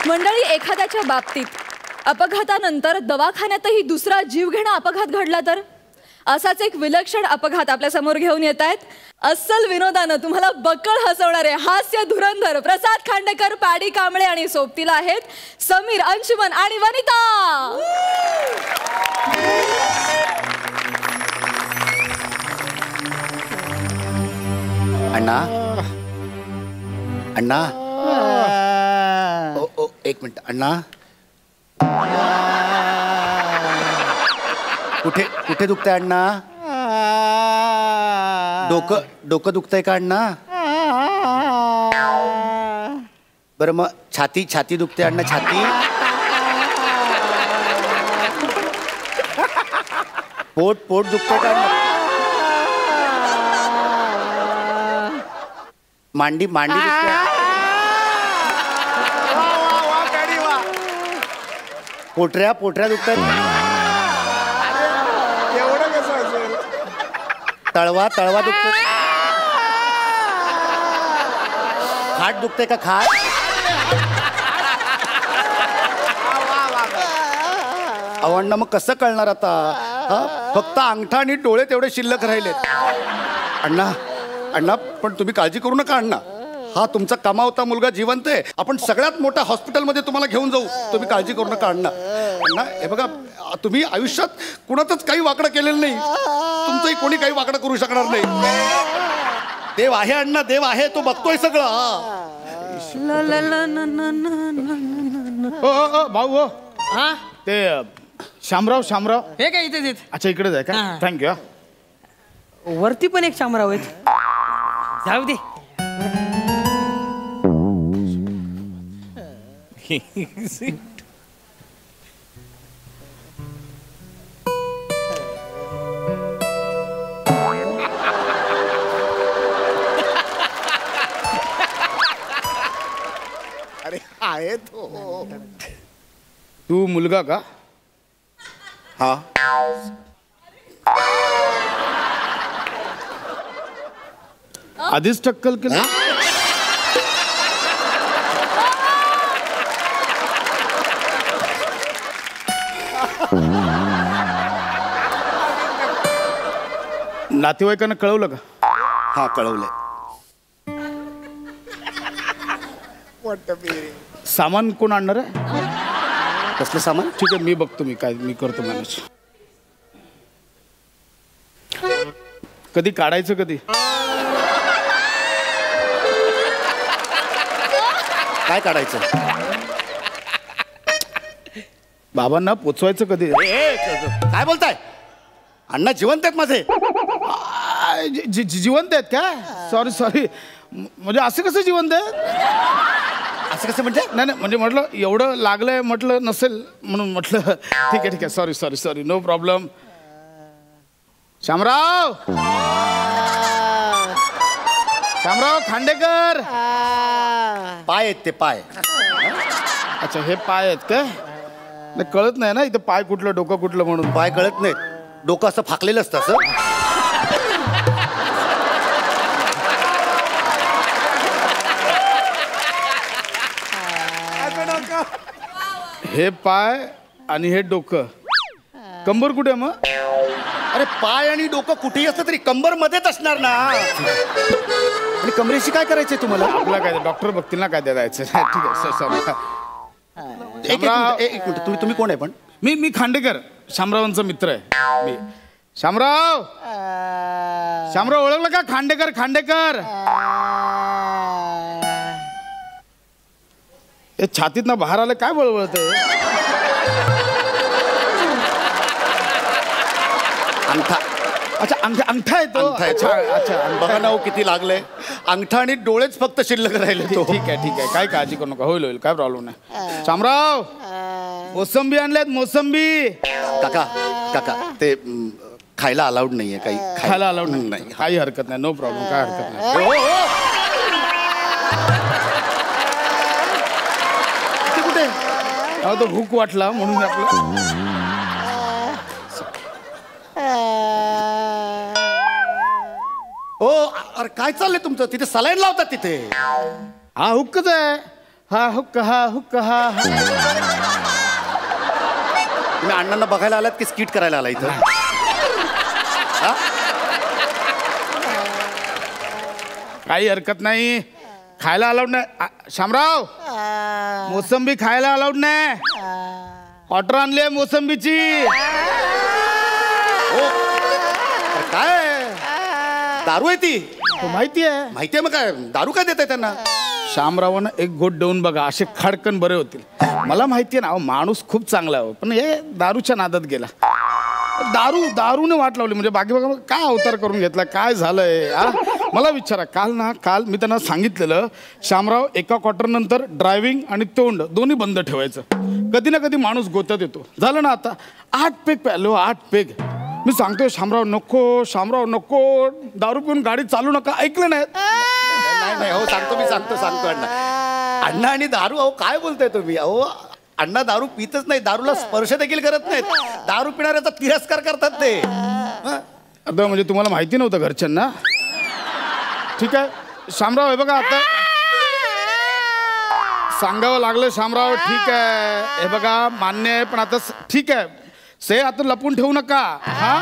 मंडळी, एखाद्याच्या बाबतीत अपघातानंतर दवाखान्यातही दुसरा जीवघेणा अपघात घडला तर असाच एक विलक्षण अपघात आपल्या समोर घेऊन येत आहेत. अस्सल विनोदानं तुम्हाला बक्कळ हसवणारे हास्य धुरंधर प्रसाद खांडेकर, पॅडी कांबळे आणि सोबतीला आहेत समीर, अंशुमन आणि वनिता. अण्णा अण्णा ओ एक मिनिट अण्णा. कुठे कुठे दुखतंय अण्णा? डोकं दुखतंय का अण्णा? बरं मग छाती दुखते अण्णा? छाती पोट दुखतंय का अण्णा? मांडी दुखते? पोटऱ्या दुखतात? तळवा दुखतो? खाट दुखते का? खाट अण्णा मग कसं कळणार आता? फक्त अंगठा आणि डोळे तेवढे शिल्लक राहिलेत. अण्णा पण तुम्ही काळजी करू नका अण्णा. हा तुमचा कमावता मुलगा जिवंत आहे. आपण सगळ्यात मोठ्या हॉस्पिटलमध्ये तुम्हाला घेऊन जाऊ. तुम्ही काळजी करू नका अण्णा. हे बघा, तुम्ही आयुष्यात कुणातच काही वाकडं केलेलं नाही. तुमचंही कोणी काही वाकडं करू शकणार नाही. देव आहे अण्णा, देव आहे, तो बघतोय सगळं. भाऊ हो, ते शामराव हे काय इथे? अच्छा, इकडेच आहे का? थँक्यू. वरती पण एक शामराव आहेत. जाऊ दे. अरे आहे तो. तू मुलगा का? हा. आधीच टक्कल केलं? नातेवाईकांना कळवलं का? हा, कळवलंय. सामान कोण आणणार आहे? कसलं सामान? ठीक आहे, मी बघतो. मी करतो मॅनेज. कधी काढायचं? कधी काय काढायचं? बाबांना पोचवायचं कधी? काय बोलताय अण्णा? जिवंत आहेत माझे. जिवंत आहेत का? सॉरी. म्हणजे असं कसं जिवंत आहेत? असं कसं म्हणजे? नाही म्हणजे म्हटलं एवढं लागलंय, म्हटलं नसेल म्हणून म्हटलं. ठीक आहे. Sorry. No problem. Shamrao Khandekar. पाय आहेत ते, पाय. अच्छा, हे पाय आहेत का? नाही, कळत नाही ना इथं पाय कुठलं डोकं कुठलं म्हणून. पाय कळत नाहीत. डोकं असं फाकलेलं असतं असं. हे पाय आणि हे डोकं. कंबर कुठे मग? अरे पाय आणि डोकं कुठेही असलं तरी कंबर मध्येच असणार ना. आणि कमरेशी काय करायचंय तुम्हाला? आपला काय डॉक्टर बघतील ना काय द्यायचं. ठीक आहे, सॉरी. एक मिनिट, तुम्ही कोण आहे पण? मी खांडेकर, शामरावांचा मित्र आहे मी. शामराव ओळखलं का? खांडेकर. हे छातीत ना बाहेर आलं काय बळबळत? अंगठा. अच्छा, अंगठा आहे तो. अच्छा, बघा ना किती लागलंय. अंगठा आणि डोळेच फक्त शिल्लक राहिले. ठीक आहे. काय काळजी करू नका. होईल, काय प्रॉब्लेम नाही. शामराव, मोसंबी आणल्यात. मोसंबी. काका ते खायला अलाउड नाहीये. काही खायला अलाउड नाही? काही हरकत नाही. No problem. काय हरकत नाही. कुठे? तो भूक वाटला म्हणून आपलं. अरे काय चाललंय तुमचं? तिथे सलाईन लावतात तिथे? हा हुक्कच आहे. हा हुक्का हा हुक्का हा. तुम्ही अण्णांना बघायला आलात की स्किट करायला आला इथं? हा? काही हरकत नाही. खायला अलाउड नाही. शामराव, मोसंबी खायला अलाउड नाही. ऑर्डर आणली आहे मोसंबीची. काय दारू आहे ती? तो माहिती आहे. माहितीये मग काय दारू काय देताय त्यांना? शामरावानं एक गोट देऊन बघा, असे खडकन बरे होतील. मला माहिती आहे ना, अहो, माणूस खूप चांगला आहे, पण हे दारूच्या नादात गेला. दारूने वाट लावली. म्हणजे बाकी बघा काय अवतार करून घेतला, काय झालंय. मला विचारा, काल मी त्यांना सांगितलेलं, शामराव एका क्वार्टर नंतर ड्रायव्हिंग आणि तोंड दोन्ही बंद ठेवायचं. कधी ना कधी माणूस गोत्यात येतो. झालं ना, आता 8 पेग प्यालो, 8 पेग. मी सांगतोय शामराव नको, दारू पिऊन गाडी चालू नका. ऐकलं नाही. नाही हो, मी सांगतो अण्णा आणि दारू. अहो काय बोलताय तुम्ही? अहो अण्णा दारू पितच नाही, दारूला स्पर्श देखील करत नाहीत. दारू पिणाऱ्याचा तिरस्कार करतात ते. आता म्हणजे तुम्हाला माहिती नव्हतं घरच्यांना? ठीक आहे शामराव, हे बघा आता सांगावं लागलं. शामराव ठीक आहे, हे बघा मान्य आहे, पण आता ठीक आहे, से आता लपून ठेवू नका. हा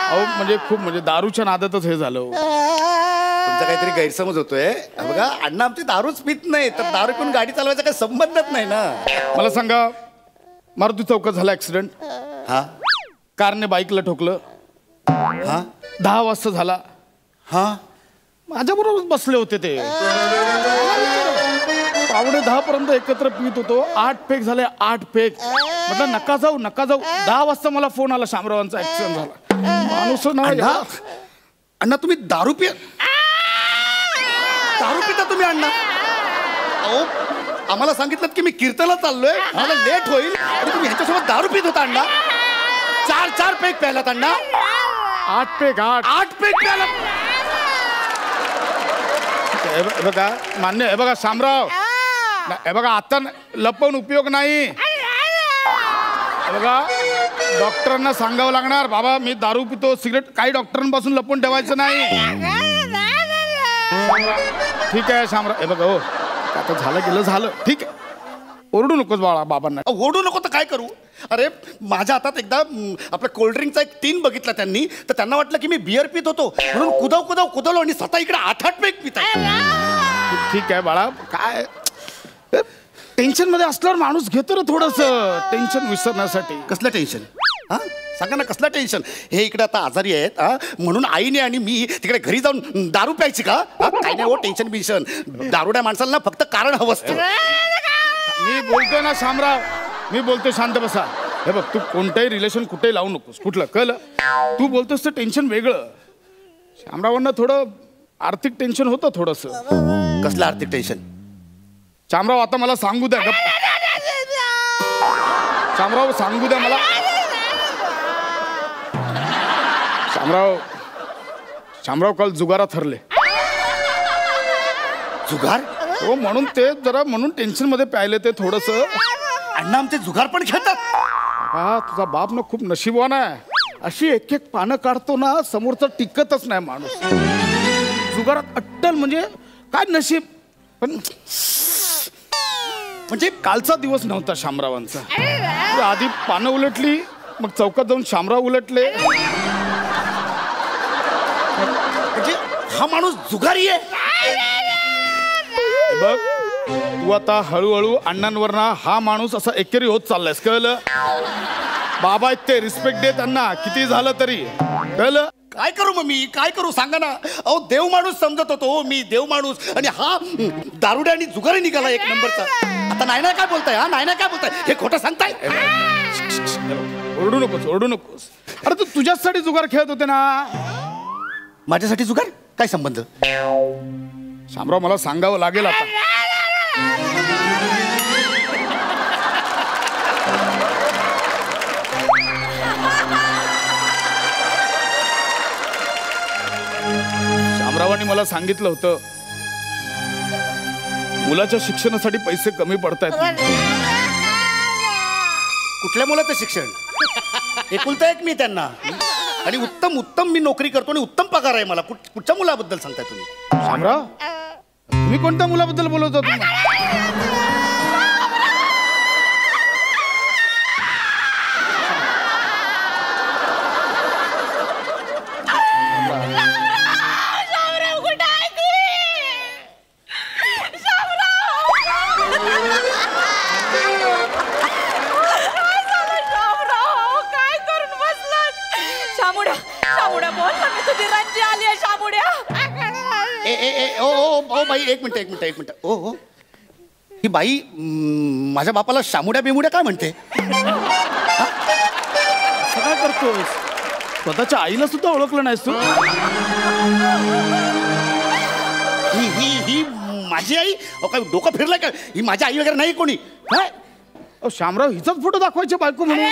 अहो म्हणजे दारूच्या नादातच हे झालं. तुमचा काहीतरी गैरसमज होतोय. बघा अण्णा आमची दारूच पित नाही, तर दारू पिऊन गाडी चालवायचा काही संबंधच नाही ना. मला सांगा, मारुती चौकात झाला ऍक्सिडेंट. हा, कारने बाईकला ठोकलं. हा, 10 वाजता झाला. हा, माझ्याबरोबर बसले होते ते. 9:45 पर्यंत एकत्र पित होतो. 8 पेग झाले, 8 पेग. म्हटलं नका जाऊ. 10 वाजता मला फोन आला, शामरावांचा ऍक्सिडेंट झाला. माणूस ना. अण्णा तुम्ही दारू पिता तुम्ही अण्णा? अहो आम्हाला सांगितलं की मी कीर्तनला चाललोय, मला लेट होईल, आणि तुम्ही ह्याच्यासोबत दारू पित होता अण्णा. 4 पेग प्यायलात अण्णा? 8 पेग 8 पेग प्यायलात? बघा मान्य आहे. बघा शामराव, हे बघा आता लपवून उपयोग नाही. बघा डॉक्टरांना सांगावं लागणार, बाबा मी दारू पितो, सिगरेट. काही डॉक्टरांपासून लपवून ठेवायचं नाही. ठीक आहे शामराव, हे बघा हो, आता झालं. ठीक आहे, ओरडू नकोस बाबांना. ओरडू नको तर काय करू? अरे माझ्या हातात एकदा आपल्या कोल्ड्रिंकचा एक टीन बघितला त्यांनी, तर त्यांना वाटलं की मी बियर पित होतो, म्हणून कुदवलो आणि स्वतः इकडे 8 पेग पिताय. ठीक आहे बाळा, काय टेन्शन मध्ये असल्यावर माणूस घेतो ना थोडस टेन्शन विसरण्यासाठी. कसलं टेन्शन? हा सांगा ना, कसलं टेन्शन? हे इकडे आता आजारी आहेत, म्हणून आईने आणि मी तिकडे घरी जाऊन दारू प्यायची का? काय नाही हो, टेन्शन बिन्शन. दारुड्या माणसाला फक्त कारण हवं असतं. मी बोलतोय ना शामराव, मी बोलतोय, शांत बसा. हे बघ, तू कोणतंही रिलेशन कुठेही लावू नकोस. कुठलं कळलं? तू बोलतोस तर टेन्शन वेगळं. शामरावांना थोडं आर्थिक टेन्शन होतं थोडस. कसलं आर्थिक टेन्शन? शामराव आता मला सांगू द्या. शामराव सांगू द्या मला. शामराव काल जुगारात हरले. जुगार? हो, म्हणून म्हणून टेन्शन मध्ये प्यायले ते थोडस. अण्णा आमचे जुगार पण खेळतात? हा, तुझा बाप ना खूप नशिबवान आहे. अशी एक पानं काढतो ना, समोरचं टिकतच नाही माणूस. जुगारात अट्टल, म्हणजे काय नशीब. पण म्हणजे कालचा दिवस नव्हता शामरावांचा. आधी पानं उलटली, मग चौकात जाऊन शामराव उलटले. म्हणजे हा माणूस जुगारी आहे? बघ, तू आता हळूहळू अण्णांवर ना हा माणूस असा एकेरी होत चाललायस, कळलं? बाबा ते रिस्पेक्ट दे त्यांना, किती झालं तरी, कळलं? काय करू मग मी, काय करू सांगा ना. अहो देव माणूस समजत होतो मी, देव माणूस, आणि हा दारुड्या आणि जुगारी निघाला एक नंबरचा. आता नाही काय बोलताय? हा नाही काय बोलताय? हे खोटं सांगताय? ओरडू नकोस. अरे तू तुझ्यासाठी जुगार खेळत होते ना. माझ्यासाठी जुगार? काय संबंध? शामराव मला सांगावं लागेल आता. शामरावांनी मला सांगितलं होतं, मुलाच्या शिक्षणासाठी पैसे कमी पडतायत. कुठल्या मुलाचं शिक्षण? एकुलता एक मी त्यांना, आणि उत्तम मी नोकरी करतो आणि उत्तम पगार आहे मला. कुठच्या मुलाबद्दल सांगताय तुम्ही? शामराव, तुम्ही कोणत्या मुलाबद्दल बोलत होता? तुझी रंजी आली आहे शामुड्या. ए ए ए ओ ओ ओ बाई एक मिनिट ओ हो ही बाई माझ्या बापाला शामुड्या बिमुड्या काय म्हणते? असं काय करतोस? स्वतःच्या आईला सुद्धा ओळखलं नाहीस तू? ही ही ही माझी आई? अहो काय डोकं फिरलं का? ही माझी आई वगैरे नाही कोणी. काय शामराव हिचाच फोटो दाखवायचे बायको म्हणून?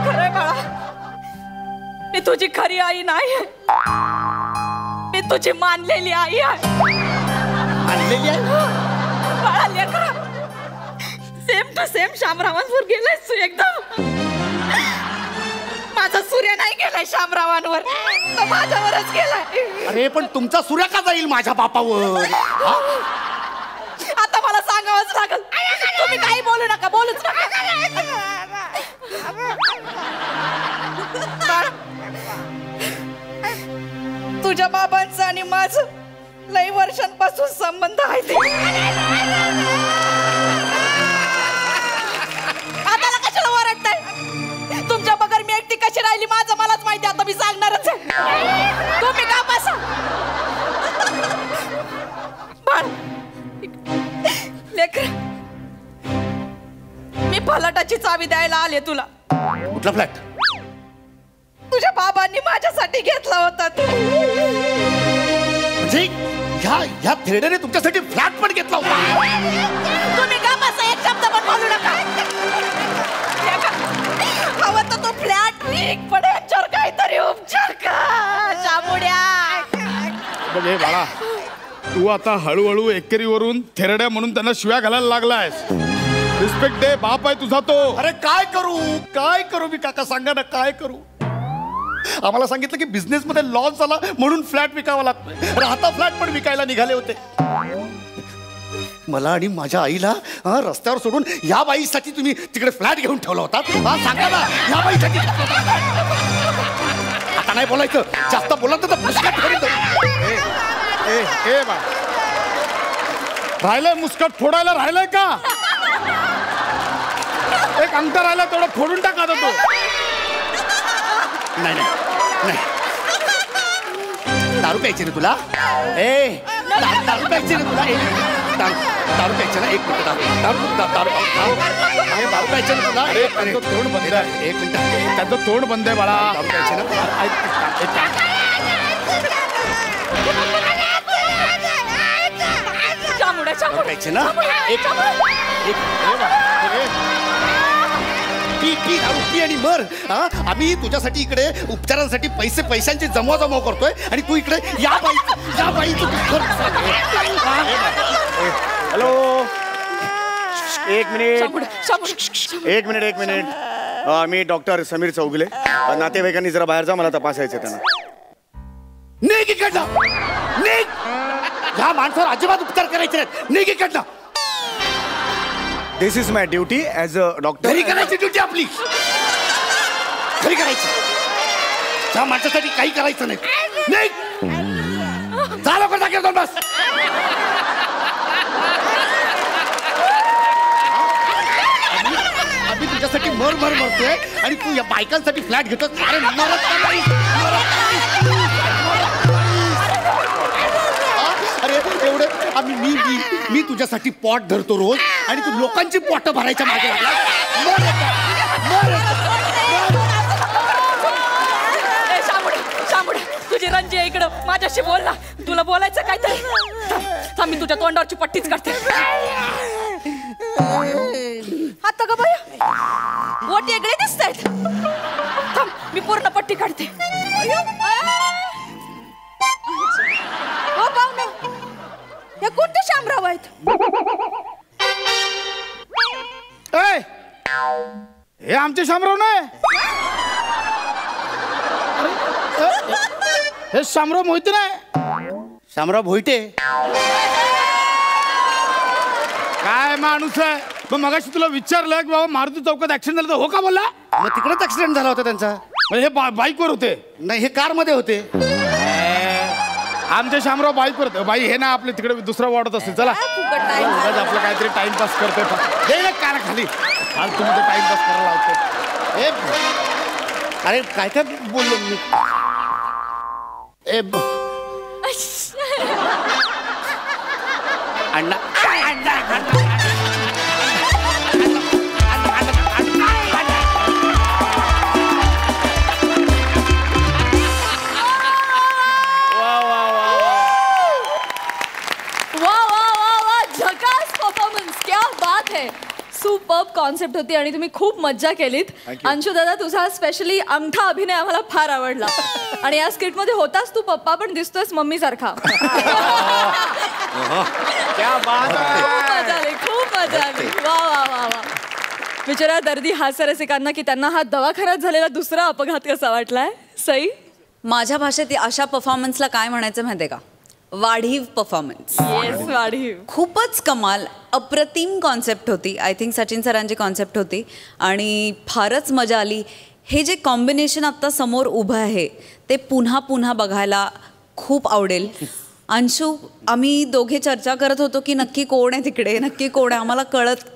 खरंय बाळा, मी तुझी खरी आई नाही, मी तुझी मानलेली आई आहे. आणलेली आहे बाळा लेकरा, सेम टू सेम शामरावांवर गेलायस तू एकदम. माझा सूर्य नाही गेलाय शामरावांवर, तो माझ्यावरच गेलाय. अरे पण तुमचा सूर्य का जाईल माझ्या बापावर? आता मला सांगावंच लागल. तुम्ही काही बोलू नका, बोलूच नका. बाळा, तुझ्या बाबांचं आणि माझं लई वर्षांपासून संबंध आहे ते. आता कशाला ओरडताय? तुमच्या बगर मी एकटी कशी राहिली माझं मलाच माहिती. आता मी सांगणारच आहे. तुम्ही का बसा. बाळ लेकर, मी फलाटाची चावी द्यायला आले तुला. कुठला फ्लॅट? तुझ्या बाबांनी माझ्यासाठी घेतला होता तो. म्हणजे ह्या थेरडेने तुमच्यासाठी फ्लॅट पण घेतला होता? तुम्ही का बसा, एक शब्द पण बोलू नका. हवं तर तो फ्लॅट विक, पण याच्यावर काहीतरी उपचार का शामुड्या. बघ हे बाळा, तू आता हळूहळू एकेरीवरून थेरड्या म्हणून त्यांना शिव्या घालायला लागलायस. रिस्पेक्ट दे, बाप आहे तुझा तो. अरे काय करू मी काका, सांगा ना काय करू? आम्हाला सांगितलं की बिझनेस मध्ये लॉस झाला म्हणून फ्लॅट विकावा लागतोय. राहता फ्लॅट पण विकायला निघाले होते. मला आणि माझ्या आईला रस्त्यावर सोडून या बाईसाठी तुम्ही तिकडे फ्लॅट घेऊन ठेवला होता. सांगा ना, या बाईसाठी. आता नाही बोलायचं, जास्त बोला तर मुस्कट फोडीन. ए बा, राहिलंय मुस्कट फोडायला, राहिलंय का? एक अंतर राहिला, तेवढं फोडून टाका तो. नाही नाही, दारू प्यायची ना तुला? दारू प्यायची ना तुला? दारू प्यायची ना? एक मिनिट, दारू प्यायची ना तुला? त्यांचं तोंड बंद आहे. एक मिनिट, त्यांचं तोंड बंद आहे बाळा. दारू प्यायची ना? दारू प्यायची ना? पी दारू पी आणि मर. आम्ही तुझ्यासाठी इकडे उपचारांसाठी पैशांची जमवाजमव करतोय आणि तू इकडे या बाईचं हॅलो, एक मिनिट. मी डॉक्टर समीर चौगुले. नातेवाईकांनी जरा बाहेर जा, मला तपासायचं त्यांना. निघ इकडनं, निघ. ह्या माणसावर अजिबात उपचार करायचे नाहीत. निघ इकडनं. This is my duty as a doctor. घरी करायची ड्युटी आपली, घरी करायची. ह्या माणसासाठी काही करायचं नाही. निघ, जा लवकर जागेवर जाऊन बस. आम्ही तुझ्यासाठी मरतोय आणि तू या बायकांसाठी फ्लॅट घेतोस. अरे मरत का नाही? अरे एवढे मी तुझ्यासाठी पॉट धरतो रोज आणि तू लोकांची पोट भरायच्या मागे लागला. शामुड्या, तुझी रंजी आहे इकडं, माझ्याशी बोल ना. तुला बोलायचं काय तरी? थांब, मी तुझ्या तोंडावरची पट्टीच करते. आता का बाया, ओट वेगळे दिसत आहेत. थांब, मी पूर्ण पट्टी काढते. हो पाहुणे, हे कोणते शामराव आहेत? हे आमचे शामराव नाही. हे शामराव मोहिते नाही. शामराव भोईटे काय माणूस आहे. मग मगाशी तुला विचारलं की बाबा मारुती चौकात ऍक्सिडेंट झाला, तर हो का बोलला? मग तिकडेच ऍक्सिडेंट झाला होता त्यांचा. म्हणजे हे बाईकवर होते? नाही, हे कार मध्ये होते. आमचे शामराव बाईकवर होते. बाई हे ना आपले तिकडे दुसरा वाढत असते. चला आपलं काहीतरी टाइमपास करतोय. हे ना कार खाली फालतू मध्ये टाइमपास करायला लावतो. अरे काय काय बोललो मी अण्णा सुपर्ब कॉन्सेप्ट होती आणि तुम्ही खूप मज्जा केलीत. अंशू दादा, तुझा स्पेशली अंगठा अभिनय आम्हाला फार आवडला. आणि या स्किट मध्ये होतास तू पप्पा, पण दिसतोयस मम्मी सारखा. खूप मजा आली. वा वा वा वा. विचारा दर्दी हास्यरसिकांना की त्यांना हा दवाखान्यात झालेला दुसरा अपघात कसा वाटलाय. सई, माझ्या भाषेत अशा परफॉर्मन्सला काय म्हणायचं माहितीये का? वाढीव परफॉर्मन्स. येस, वाढीव. खूपच कमाल, अप्रतिम कॉन्सेप्ट होती. आय थिंक सचिन सरांची कॉन्सेप्ट होती आणि फारच मजा आली. हे जे कॉम्बिनेशन आत्ता समोर उभं आहे ते पुन्हा पुन्हा बघायला खूप आवडेल. अंशू, आम्ही दोघे चर्चा करत होतो की नक्की कोण आहे तिकडे, नक्की कोण आहे. आम्हाला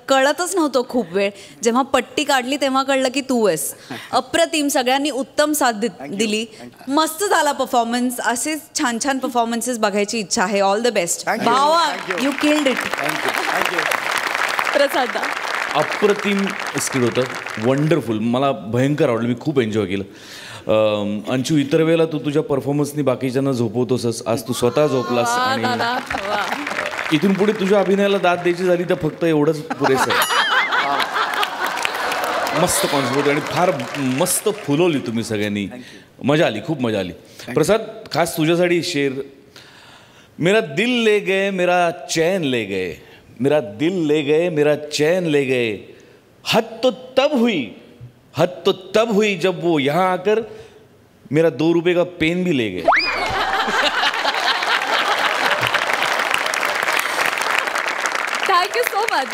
कळतच नव्हतं खूप वेळ. जेव्हा पट्टी काढली तेव्हा कळलं की तू आहेस. अप्रतिम, सगळ्यांनी उत्तम साथ दिली. मस्त झाला परफॉर्मन्स. असेच छान छान परफॉर्मन्सेस बघायची इच्छा आहे. ऑल द बेस्ट भावा, यू किल्ड इट. प्रसाद, अप्रतिम स्किट होतं, वंडरफुल. मला भयंकर आवडलं, मी खूप एन्जॉय केलं. अंशू, इतर वेळेला तू तुझ्या परफॉर्मन्सनी बाकीच्यांना झोपवतोस, आज तू स्वतः झोपलास. आणि इथून पुढे तुझ्या अभिनयाला दाद द्यायची झाली तर फक्त एवढंच पुरेसं आहे. मस्त कॉन्सेप्ट आणि फार मस्त फुलवली तुम्ही सगळ्यांनी. मजा आली, खूप मजा आली. प्रसाद, खास तुझ्यासाठी शेर. मेरा दिल ले गए, मेरा चैन ले गए, मेरा दिल ले गए, मेरा चैन ले गए. हद तो तब हुई जब वो यहाँ आकर मेरा 2 रुपए का पेन भी ले गए. Thank you so much.